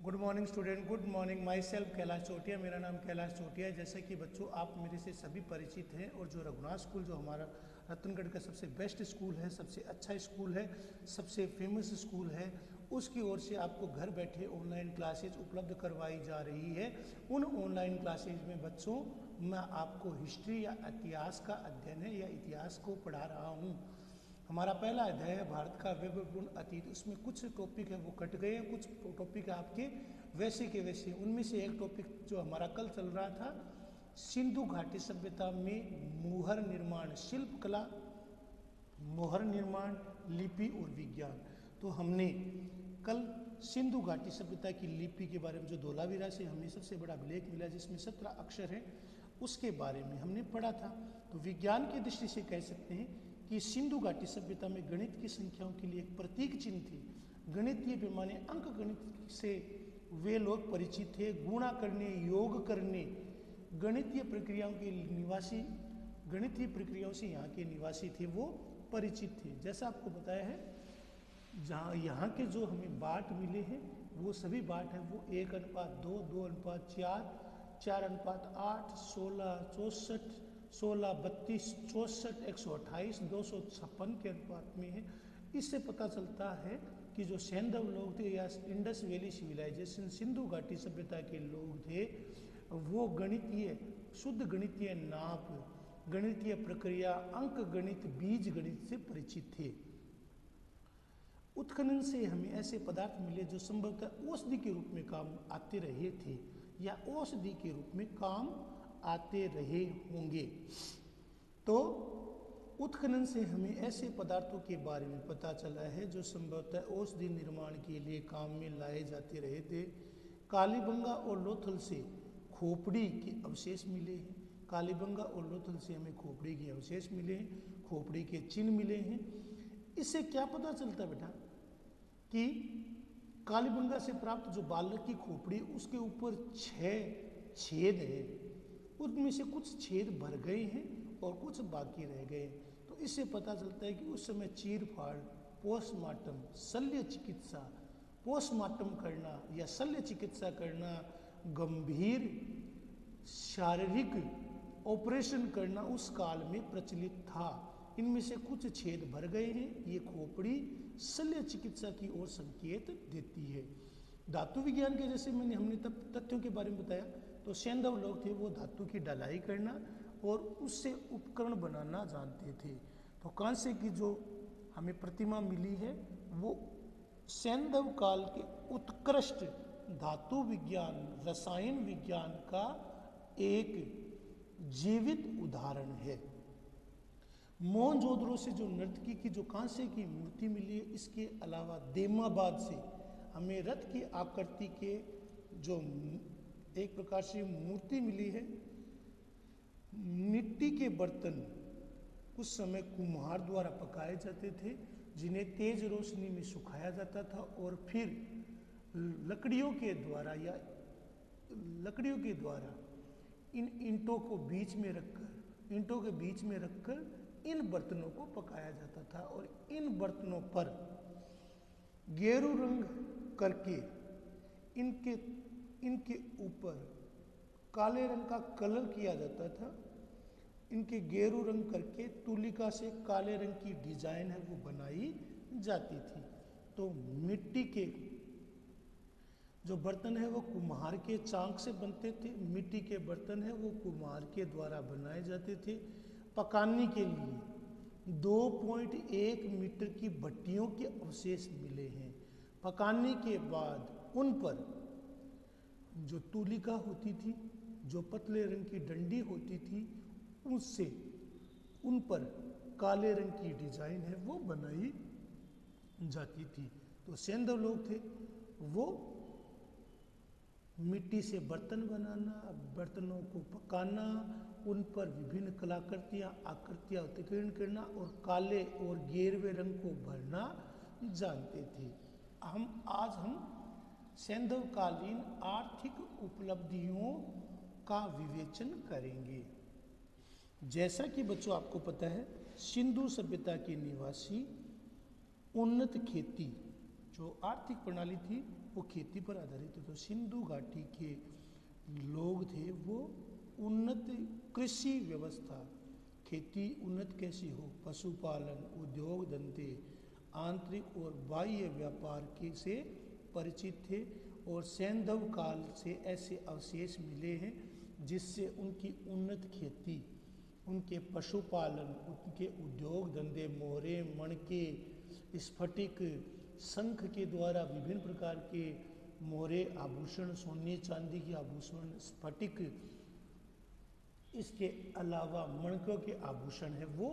Good morning student, good morning. Myself Kailash Chotia, मेरा नाम कैलाश चोटिया है। जैसे कि बच्चों आप मेरे से सभी परिचित हैं और जो रघुनाथ स्कूल जो हमारा रतनगढ़ का सबसे बेस्ट स्कूल है, सबसे अच्छा स्कूल है, सबसे फेमस स्कूल है, उसकी ओर से आपको घर बैठे ऑनलाइन क्लासेज उपलब्ध करवाई जा रही है। उन ऑनलाइन क्लासेज में बच्चों मैं आपको हिस्ट्री या इतिहास का अध्ययन है या इतिहास को पढ़ा रहा हूँ। हमारा पहला अध्याय है भारत का वैभवपूर्ण अतीत। उसमें कुछ टॉपिक है वो कट गए हैं, कुछ टॉपिक है आपके वैसे के वैसे। उनमें से एक टॉपिक जो हमारा कल चल रहा था, सिंधु घाटी सभ्यता में मोहर निर्माण, शिल्प कला, मोहर निर्माण, लिपि और विज्ञान। तो हमने कल सिंधु घाटी सभ्यता की लिपि के बारे में, जो धोलावीरा से हमें सबसे बड़ा अभिलेख मिला जिसमें 17 अक्षर हैं, उसके बारे में हमने पढ़ा था। तो विज्ञान की दृष्टि से कह सकते हैं कि सिंधु घाटी सभ्यता में गणित की संख्याओं के लिए एक प्रतीक चिन्ह थे। गणितीय पैमाने अंक गणित से वे लोग परिचित थे। गुणा करने, योग करने, गणितीय प्रक्रियाओं के निवासी, गणितीय प्रक्रियाओं से यहाँ के निवासी थे वो परिचित थे। जैसा आपको बताया है, जहाँ यहाँ के जो हमें बाट मिले हैं वो सभी बाट हैं वो 1:2, 2:4, 4:8, 16, 64, 16, 32, 64, 128, 256 के अनुपात में है। इससे पता चलता है कि जो सैंधव लोग थे या इंडस वैली सिविलाइजेशन, सिंधु घाटी सभ्यता के लोग थे, वो गणितीय, शुद्ध गणितीय नाप, गणितीय प्रक्रिया, अंक गणित, बीज गणित से परिचित थे। उत्खनन से हमें ऐसे पदार्थ मिले जो संभवतः औषधि के रूप में काम आते रहे थे या औषधि के रूप में काम आते रहे होंगे। तो उत्खनन से हमें ऐसे पदार्थों के बारे में पता चला है जो संभवतः औषधि निर्माण के लिए काम में लाए जाते रहे थे। कालीबंगा और लोथल से खोपड़ी के अवशेष मिले हैं। कालीबंगा और लोथल से हमें खोपड़ी के अवशेष मिले हैं, खोपड़ी के चिन्ह मिले हैं। इससे क्या पता चलता बेटा कि कालीबंगा से प्राप्त जो बालक की खोपड़ी, उसके ऊपर 6 छेद हैं, उनमें से कुछ छेद भर गए हैं और कुछ बाकी रह गए। तो इससे पता चलता है कि उस समय चीर फाड़, पोस्टमार्टम, शल्य चिकित्सा, पोस्टमार्टम करना या शल्य चिकित्सा करना, गंभीर शारीरिक ऑपरेशन करना उस काल में प्रचलित था। इनमें से कुछ छेद भर गए हैं। ये खोपड़ी शल्य चिकित्सा की ओर संकेत देती है। धातु विज्ञान के जैसे हमने तब तथ्यों के बारे में बताया, तो सैंधव लोग थे वो धातु की ढलाई करना और उससे उपकरण बनाना जानते थे। तो कांसे की जो हमें प्रतिमा मिली है वो सैंधव काल के उत्कृष्ट धातु विज्ञान, रसायन विज्ञान का एक जीवित उदाहरण है। मोहनजोदड़ो से जो नर्तकी की जो कांसे की मूर्ति मिली है, इसके अलावा देमाबाद से हमें रथ की आकृति के जो एक प्रकार से मूर्ति मिली है। मिट्टी के बर्तन उस समय कुम्हार द्वारा पकाए जाते थे, जिन्हें तेज रोशनी में सुखाया जाता था और फिर लकड़ियों के द्वारा इन ईंटों को बीच में रखकर, ईंटों के बीच में रखकर इन बर्तनों को पकाया जाता था और इन बर्तनों पर गेरू रंग करके इनके ऊपर काले रंग का कलर किया जाता था। इनके गेरू रंग करके तुलिका से काले रंग की डिजाइन है वो बनाई जाती थी। तो मिट्टी के जो बर्तन है वो कुम्हार के चांक से बनते थे। मिट्टी के बर्तन है वो कुम्हार के द्वारा बनाए जाते थे। पकाने के लिए 2.1 मीटर की भट्टियों के अवशेष मिले हैं। पकाने के बाद उन पर जो तुलिका होती थी, जो पतले रंग की डंडी होती थी, उससे उन पर काले रंग की डिजाइन है वो बनाई जाती थी। तो सैंधव लोग थे वो मिट्टी से बर्तन बनाना, बर्तनों को पकाना, उन पर विभिन्न कलाकृतियाँ, आकृतियाँ उत्कीर्ण करना और काले और गेरवे रंग को भरना जानते थे। आज हम सैंधवकालीन आर्थिक उपलब्धियों का विवेचन करेंगे। जैसा कि बच्चों आपको पता है, सिंधु सभ्यता के निवासी उन्नत खेती जो आर्थिक प्रणाली थी वो खेती पर आधारित थे। तो सिंधु घाटी के लोग थे वो उन्नत कृषि व्यवस्था, खेती उन्नत कैसी हो, पशुपालन, उद्योग धंधे, आंतरिक और बाह्य व्यापार के से परिचित थे। और सैंधव काल से ऐसे अवशेष मिले हैं जिससे उनकी उन्नत खेती, उनके पशुपालन, उनके उद्योग धंधे, मोहरे, मणके, स्फटिक, शंख के द्वारा विभिन्न प्रकार के मोहरे, आभूषण, सोने चांदी के आभूषण, स्फटिक, इसके अलावा मणकों के आभूषण है वो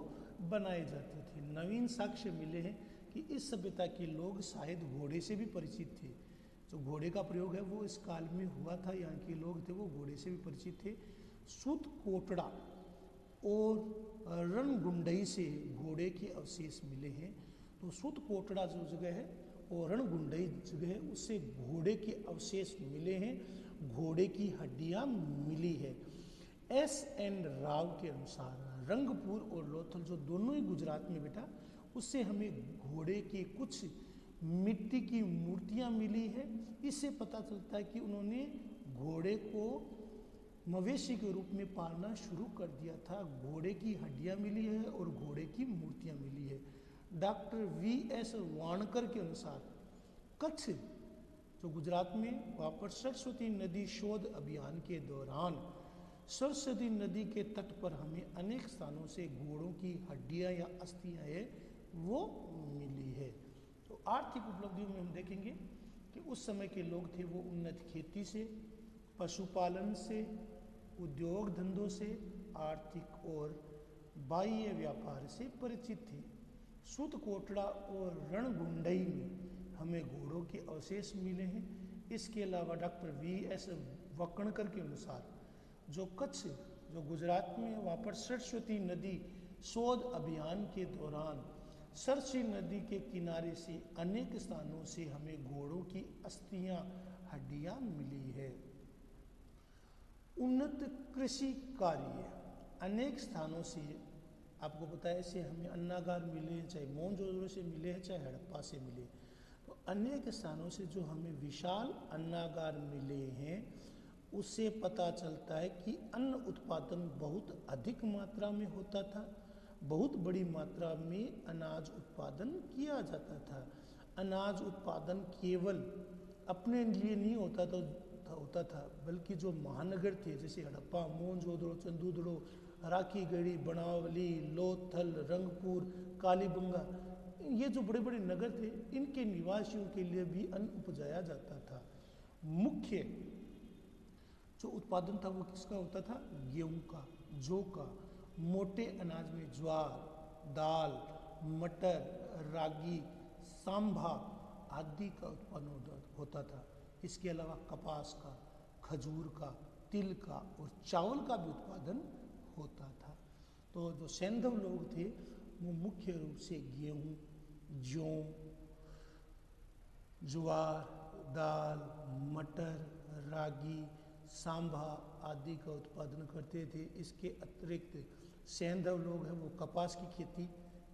बनाए जाते थे। नवीन साक्ष्य मिले हैं कि इस सभ्यता के लोग शायद घोड़े से भी परिचित थे। जो घोड़े का प्रयोग है वो इस काल में हुआ था, यहाँ के लोग थे वो घोड़े से भी परिचित थे। सूत कोटड़ा और रणगुंडई से घोड़े के अवशेष मिले हैं। तो सूत कोटड़ा जो जगह है और रणगुंडई जगह है उससे घोड़े के अवशेष मिले हैं, घोड़े की हड्डियां मिली है। S.N. राव के अनुसार रंगपुर और लोथल जो दोनों ही गुजरात में बेटा, उससे हमें घोड़े की कुछ मिट्टी की मूर्तियां मिली है। इससे पता चलता है कि उन्होंने घोड़े को मवेशी के रूप में पालना शुरू कर दिया था। घोड़े की हड्डियां मिली है और घोड़े की मूर्तियां मिली है। Doctor V.S. वाणकर के अनुसार कच्छ जो गुजरात में, वहाँ पर सरस्वती नदी शोध अभियान के दौरान सरस्वती नदी के तट पर हमें अनेक स्थानों से घोड़ों की हड्डियां या अस्थियां है वो मिली है। तो आर्थिक उपलब्धियों में हम देखेंगे कि उस समय के लोग थे वो उन्नत खेती से, पशुपालन से, उद्योग धंधों से, आर्थिक और बाह्य व्यापार से परिचित थे। सूत कोटड़ा और रणगुंडई में हमें घोड़ों के अवशेष मिले हैं। इसके अलावा डॉक्टर V.S. वकणकर के अनुसार जो कच्छ जो गुजरात में, वहाँ पर सरस्वती नदी शोध अभियान के दौरान सरस्वती नदी के किनारे से अनेक स्थानों से हमें घोड़ों की अस्थियां, हड्डियां मिली है। उन्नत कृषि कार्य अनेक स्थानों से आपको पता है, ऐसे हमें अन्नागार मिले हैं, चाहे मोहनजोदड़ो से मिले हैं चाहे हड़प्पा से मिले। तो अनेक स्थानों से जो हमें विशाल अन्नागार मिले हैं उससे पता चलता है कि अन्न उत्पादन बहुत अधिक मात्रा में होता था, बहुत बड़ी मात्रा में अनाज उत्पादन किया जाता था। अनाज उत्पादन केवल अपने लिए नहीं होता था बल्कि जो महानगर थे जैसे हड़प्पा, मोहनजोदड़ो, चंदूदड़ो, राखीगढ़ी, बनावली, लोथल, रंगपुर, कालीबंगा, ये जो बड़े बड़े नगर थे इनके निवासियों के लिए भी अन्न उपजाया जाता था। मुख्य जो उत्पादन था वो किसका होता था? गेहूं का, जौ का। मोटे अनाज में ज्वार, दाल, मटर, रागी, सांभा आदि का उत्पादन होता था। इसके अलावा कपास का, खजूर का, तिल का और चावल का भी उत्पादन होता था। तो जो सैंधव लोग थे वो मुख्य रूप से गेहूं, जौ, ज्वार, दाल, मटर, रागी, सांभा आदि का उत्पादन करते थे। इसके अतिरिक्त सैंधव लोग हैं वो कपास की खेती,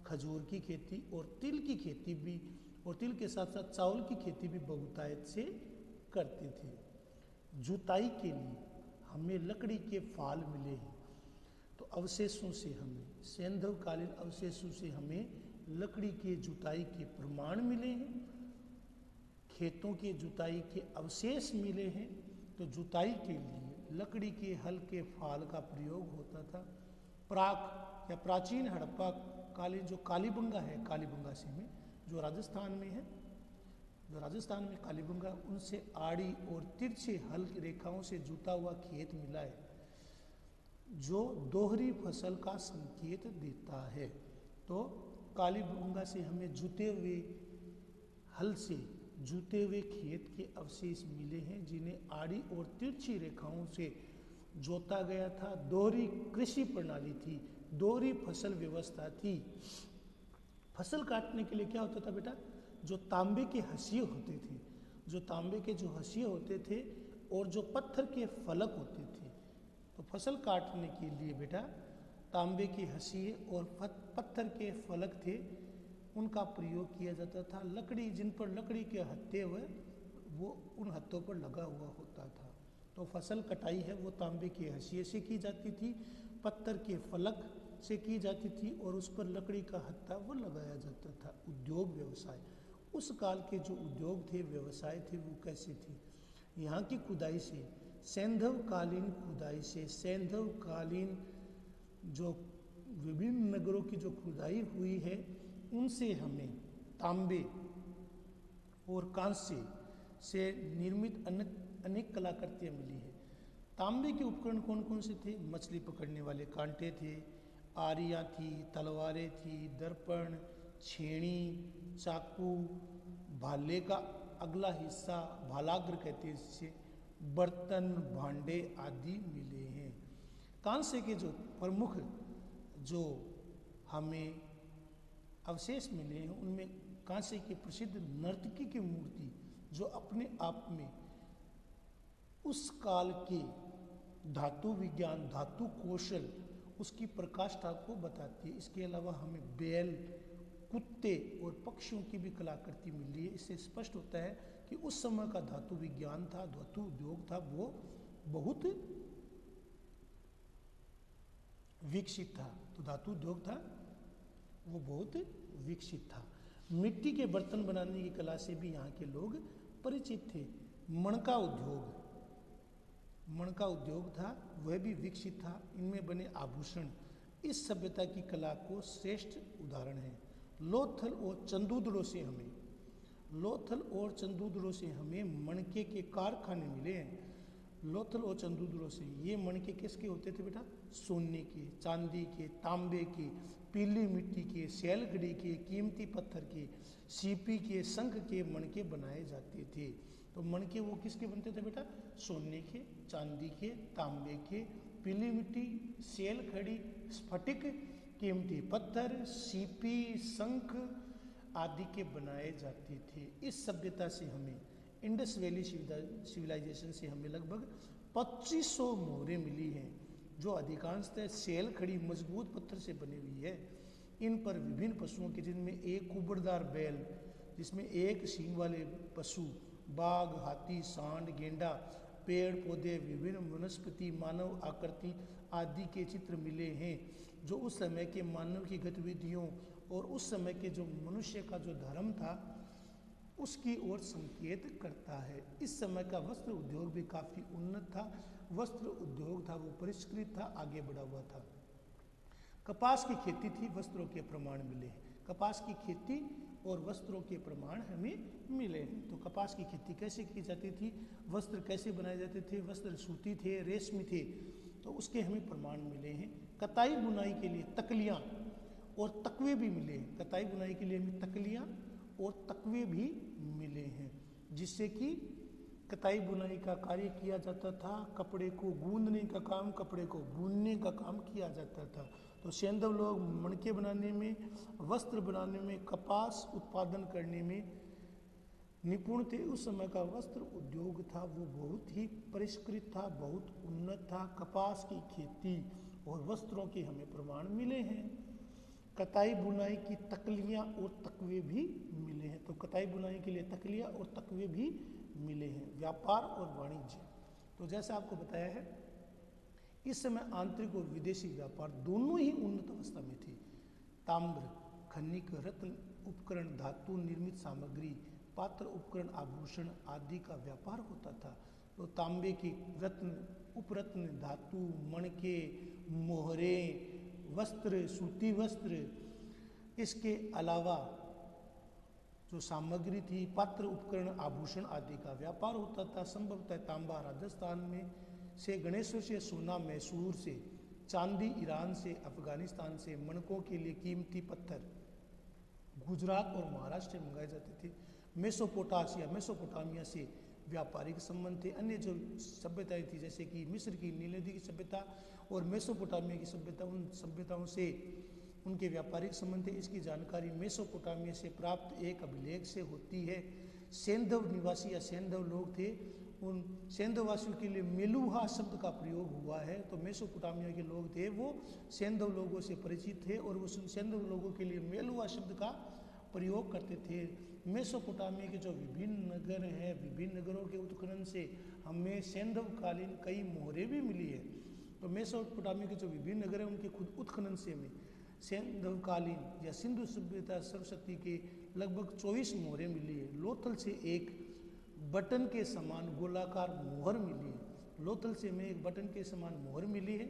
खजूर की खेती और तिल की खेती भी, और तिल के साथ साथ चावल की खेती भी बहुतायत से करते थे। जुताई के लिए हमें लकड़ी के फाल मिले हैं। तो अवशेषों से हमें, सैंधवकालीन अवशेषों से हमें लकड़ी के जुताई के प्रमाण मिले हैं, खेतों के जुताई के अवशेष मिले हैं। तो जुताई के लिए लकड़ी के हल के फाल का प्रयोग होता था। प्राक या प्राचीन हड़प्पा कालीन जो कालीबंगा है, कालीबंगा से में जो राजस्थान में है, जो राजस्थान में कालीबंगा, उनसे आड़ी और तिरछे हल रेखाओं से जुता हुआ खेत मिला है जो दोहरी फसल का संकेत देता है। तो कालीबंगा से हमें जुते हुए हल से जुते हुए खेत के अवशेष मिले हैं जिन्हें आड़ी और तिरछी रेखाओं से जोता गया था। दोहरी कृषि प्रणाली थी, दोहरी फसल व्यवस्था थी। फसल काटने के लिए क्या होता था बेटा? जो तांबे के हंसिये होते थे, जो तांबे के जो हंसिये होते थे और जो पत्थर के फलक होते थे। तो फसल काटने के लिए बेटा तांबे के हंसिये और पत्थर के फलक थे, उनका प्रयोग किया जाता था। लकड़ी, जिन पर लकड़ी के हत्थे हुए वो उन हत्थों पर लगा हुआ होता था। तो फसल कटाई है वो तांबे के हंसिए से की जाती थी, पत्थर के फलक से की जाती थी और उस पर लकड़ी का हत्था वो लगाया जाता था। उद्योग व्यवसाय, उस काल के जो उद्योग थे, व्यवसाय थे, वो कैसे थे? यहाँ की खुदाई से, सैंधव कालीन खुदाई से, सैंधव कालीन जो विभिन्न नगरों की जो खुदाई हुई है उनसे हमें तांबे और कांस्य से निर्मित अनेक कलाकृतियाँ मिली है। तांबे के उपकरण कौन कौन से थे? मछली पकड़ने वाले कांटे थे, आरियाँ थी, तलवारें थी, दर्पण, छेनी, चाकू, भाले का अगला हिस्सा भालाग्र कहते हैं जिसे, बर्तन, भांडे आदि मिले हैं। कांस्य के जो प्रमुख जो हमें अवशेष मिले हैं उनमें कांस्य की प्रसिद्ध नर्तकी की मूर्ति जो अपने आप में उस काल के धातु विज्ञान, धातु कौशल, उसकी प्रकाष्ठा को बताती है। इसके अलावा हमें बैल, कुत्ते और पक्षियों की भी कलाकृति मिली है। इससे स्पष्ट होता है कि उस समय का धातु विज्ञान था, धातु उद्योग था, वो बहुत विकसित था। तो धातु उद्योग था वो बहुत विकसित था। मिट्टी के बर्तन बनाने की कला से भी यहाँ के लोग परिचित थे। मणका उद्योग, मणका उद्योग था वह भी विकसित था। इनमें बने आभूषण इस सभ्यता की कला को श्रेष्ठ उदाहरण है। लोथल और चंदूदड़ों से हमें, लोथल और चंदूदड़ों से हमें मणके के कारखाने मिले हैं। लोथल और चंदूदड़ों से, ये मणके किसके होते थे बेटा? सोने के, चांदी के, तांबे के, पीली मिट्टी के, सैलगढ़ी के, कीमती पत्थर के, सीपी के, शंख के मणके बनाए जाते थे। तो मणके वो किसके बनते थे बेटा? सोने के, चांदी के, तांबे के, पीली मिट्टी, सैलखड़ी, स्फटिक, कीमती पत्थर, सीपी, शंख आदि के बनाए जाते थे। इस सभ्यता से हमें, इंडस वैली सिविलाइजेशन से हमें लगभग 2500 मोहरें मिली हैं जो अधिकांशतः सैलखड़ी मजबूत पत्थर से बनी हुई है। इन पर विभिन्न पशुओं के, जिनमें एक कुबड़दार बैल, जिसमें एक सींग वाले पशु, बाघ, हाथी, सांड, गेंडा, पेड़ पौधे, विभिन्न वनस्पति, मानव आकृति आदि के चित्र मिले हैं जो उस समय के मानव की गतिविधियों और उस समय के जो मनुष्य का जो धर्म था उसकी ओर संकेत करता है। इस समय का वस्त्र उद्योग भी काफ़ी उन्नत था। वस्त्र उद्योग था वो परिष्कृत था, आगे बढ़ा हुआ था। कपास की खेती थी, वस्त्रों के प्रमाण मिले हैं। कपास की खेती और वस्त्रों के प्रमाण हमें मिले हैं। तो कपास की खेती कैसे की जाती थी, वस्त्र कैसे बनाए जाते थे, वस्त्र सूती थे, रेशमी थे, तो उसके हमें प्रमाण मिले हैं। कताई बुनाई के लिए तकलियाँ और तकवे भी मिले हैं। कताई बुनाई के लिए हमें तकलियाँ और तकवे भी मिले हैं, जिससे कि कताई बुनाई का कार्य किया जाता था। कपड़े को गूंदने का काम, कपड़े को बुनने का काम किया जाता था। तो सैंधव लोग मणके बनाने में, वस्त्र बनाने में, कपास उत्पादन करने में निपुण थे। उस समय का वस्त्र उद्योग था वो बहुत ही परिष्कृत था, बहुत उन्नत था। कपास की खेती और वस्त्रों के हमें प्रमाण मिले हैं। कताई बुनाई की तकलियाँ और तकवे भी मिले हैं। तो कताई बुनाई के लिए तकलियाँ और तकवे भी मिले हैं। व्यापार और वाणिज्य, तो जैसा आपको बताया है इस समय आंतरिक और विदेशी व्यापार दोनों ही उन्नत अवस्था में थे। ताम्र, खनिक, रत्न, उपकरण, धातु निर्मित सामग्री, पात्र, उपकरण, आभूषण आदि का व्यापार होता था। तो तांबे की रत्न, उपरत्न, धातु, मणके, मोहरें, वस्त्र, सूती वस्त्र, इसके अलावा जो सामग्री थी, पात्र, उपकरण, आभूषण आदि का व्यापार होता था। संभवतः तांबा राजस्थान में से, गणेशों से सोना मैसूर से, चांदी ईरान से, अफगानिस्तान से, मणकों के लिए कीमती पत्थर गुजरात और महाराष्ट्र में मंगाए जाते थे। मेसोपोटामिया से व्यापारिक संबंध थे। अन्य जो सभ्यताएं थी जैसे कि मिस्र की नील नदी की सभ्यता और मेसोपोटामिया की सभ्यता, उन सभ्यताओं से उनके व्यापारिक संबंध थे। इसकी जानकारी मेसोपोटामिया से प्राप्त एक अभिलेख से होती है। सैंधव निवासी या सैंधव लोग थे, उन सैंधववासियों के लिए मेलुहा शब्द का प्रयोग हुआ है। तो मेसोपोटामिया के लोग थे वो सैंधव लोगों से परिचित थे और वो सैंधव लोगों के लिए मेलुहा शब्द का प्रयोग करते थे। मेसोपोटामिया के जो विभिन्न नगर हैं, विभिन्न नगरों के उत्खनन से हमें सैंधवकालीन कई मोहरें भी मिली है। तो मेसोपोटामिया के जो विभिन्न नगर हैं उनके खुद उत्खनन से हमें सैंधवकालीन या सिंधु सभ्यता सरस्वती के लगभग 24 मोहरें मिली है। लोथल से एक बटन के समान गोलाकार मोहर मिली है। लोथल से हमें एक बटन के समान मोहर मिली है।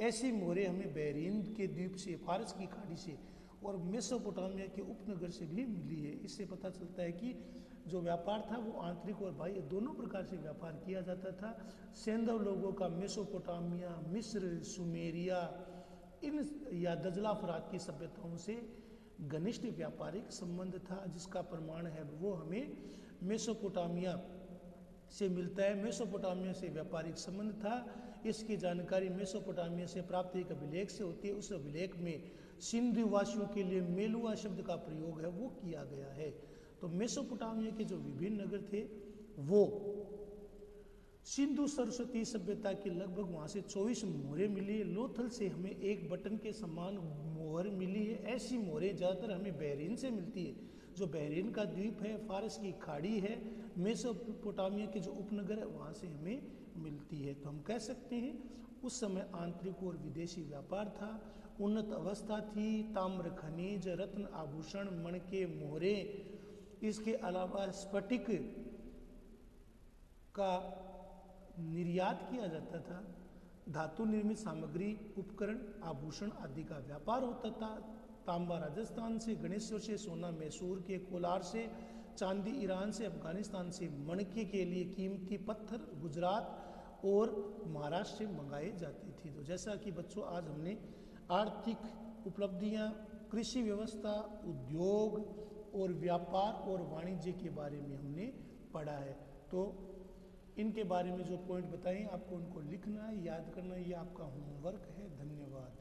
ऐसी मोहरें हमें बहरीन के द्वीप से, फारस की खाड़ी से और मेसोपोटामिया के उपनगर से भी मिली है। इससे पता चलता है कि जो व्यापार था वो आंतरिक और बाह्य दोनों प्रकार से व्यापार किया जाता था। सैंधव लोगों का मेसोपोटामिया, मिस्र, सुमेरिया इन या दजला फरात की सभ्यताओं से घनिष्ठ व्यापारिक संबंध था, जिसका प्रमाण है वो हमें मेसोपोटामिया से मिलता है। मेसोपोटामिया से व्यापारिक संबंध था, इसकी जानकारी मेसोपोटामिया से प्राप्त एक अभिलेख से होती है। उस अभिलेख में सिंधु वासियों के लिए मेलुआ शब्द का प्रयोग है वो किया गया है। तो मेसोपोटामिया के जो विभिन्न नगर थे वो सिंधु सरस्वती सभ्यता की लगभग वहाँ से 24 मोहरें मिली है। लोथल से हमें एक बटन के समान मोहर मिली है। ऐसी मोहरें ज़्यादातर हमें बहरीन से मिलती है, जो बहरीन का द्वीप है, फारस की खाड़ी है। मेसोपोटामिया के जो उपनगर है वहाँ से हमें मिलती है। तो हम कह सकते हैं उस समय आंतरिक और विदेशी व्यापार था, उन्नत अवस्था थी, ताम्र खनिज, रत्न, आभूषण, मणके, मोहरें, इसके अलावा स्फटिक का निर्यात किया जाता था। धातु निर्मित सामग्री, उपकरण, आभूषण आदि का व्यापार होता था। तांबा राजस्थान से, गणेश्वर से, सोना मैसूर के कोलार से, चांदी ईरान से, अफगानिस्तान से, मणके के लिए कीमती पत्थर गुजरात और महाराष्ट्र से मंगाए जाते थे। तो जैसा कि बच्चों आज हमने आर्थिक उपलब्धियां, कृषि व्यवस्था, उद्योग और व्यापार और वाणिज्य के बारे में हमने पढ़ा है। तो इनके बारे में जो पॉइंट बताएं आपको उनको लिखना है, याद करना है, ये आपका होमवर्क है। धन्यवाद।